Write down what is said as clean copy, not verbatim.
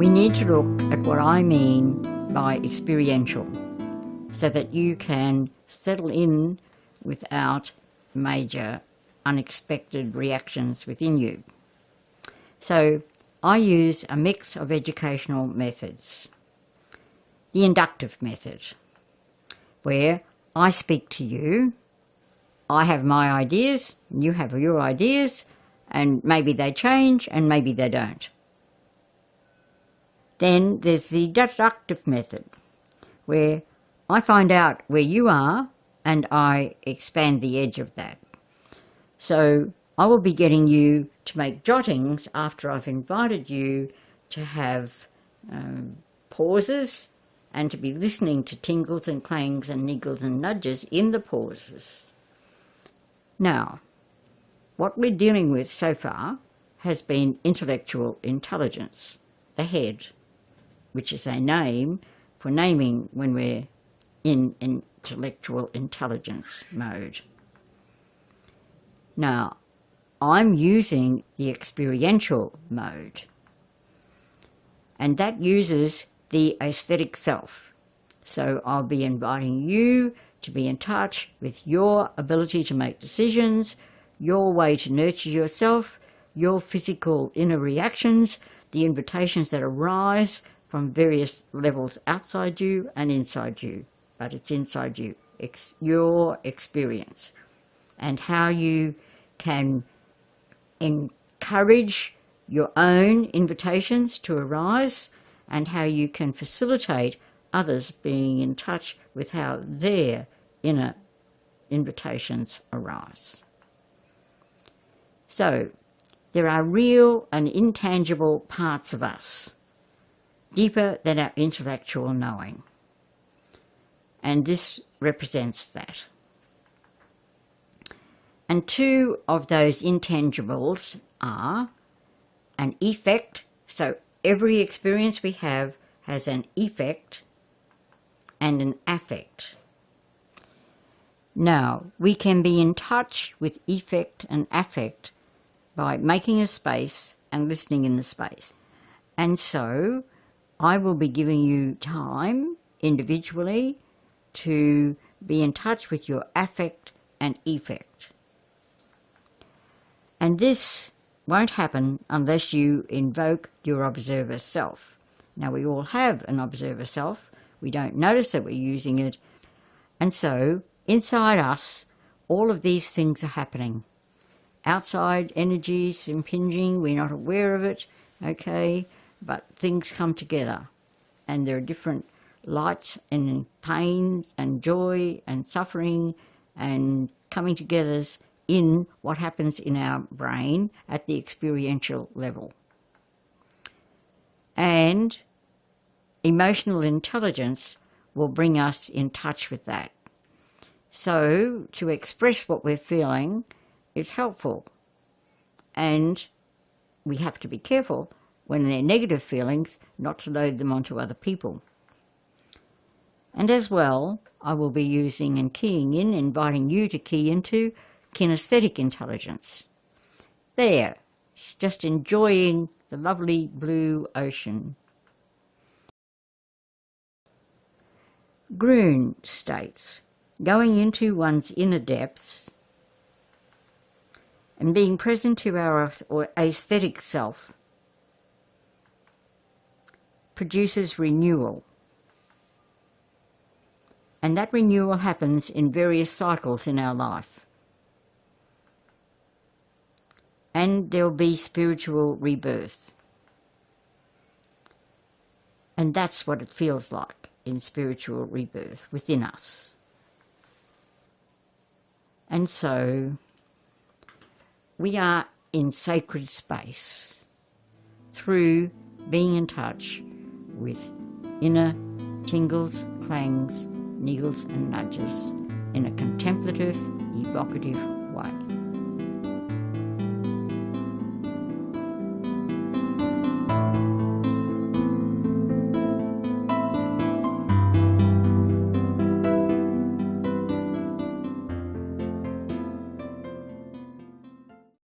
We need to look at what I mean by experiential, so that you can settle in without major unexpected reactions within you. So I use a mix of educational methods. The inductive method, where I speak to you, I have my ideas, and you have your ideas, and maybe they change and maybe they don't. Then there's the deductive method, where I find out where you are and I expand the edge of that. So I will be getting you to make jottings after I've invited you to have pauses and to be listening to tingles and clangs and niggles and nudges in the pauses. Now, what we're dealing with so far has been intellectual intelligence, the head, which is a name for naming when we're in intellectual intelligence mode. Now, I'm using the experiential mode, and that uses the aesthetic self. So I'll be inviting you to be in touch with your ability to make decisions, your way to nurture yourself, your physical inner reactions, the invitations that arise from various levels outside you and inside you, but it's inside you, your experience, and how you can encourage your own invitations to arise, and how you can facilitate others being in touch with how their inner invitations arise. So, there are real and intangible parts of us, deeper than our intellectual knowing. And this represents that. And two of those intangibles are an effect, so every experience we have has an effect, and an affect. Now, we can be in touch with effect and affect by making a space and listening in the space. And so, I will be giving you time individually to be in touch with your affect and effect. And this won't happen unless you invoke your observer self. Now, we all have an observer self. We don't notice that we're using it. And so, inside us, all of these things are happening. Outside energies impinging, we're not aware of it, okay? But things come together. And there are different lights and pains and joy and suffering and coming together in what happens in our brain at the experiential level. And emotional intelligence will bring us in touch with that. So to express what we're feeling is helpful. And we have to be careful when they're negative feelings not to load them onto other people. And as well, I will be using and keying in, inviting you to key into kinesthetic intelligence. There, just enjoying the lovely blue ocean. Grun states, going into one's inner depths and being present to our aesthetic self produces renewal. And that renewal happens in various cycles in our life. And there'll be spiritual rebirth. And that's what it feels like in spiritual rebirth within us. And so we are in sacred space through being in touch with inner tingles, clangs, niggles and nudges in a contemplative, evocative way.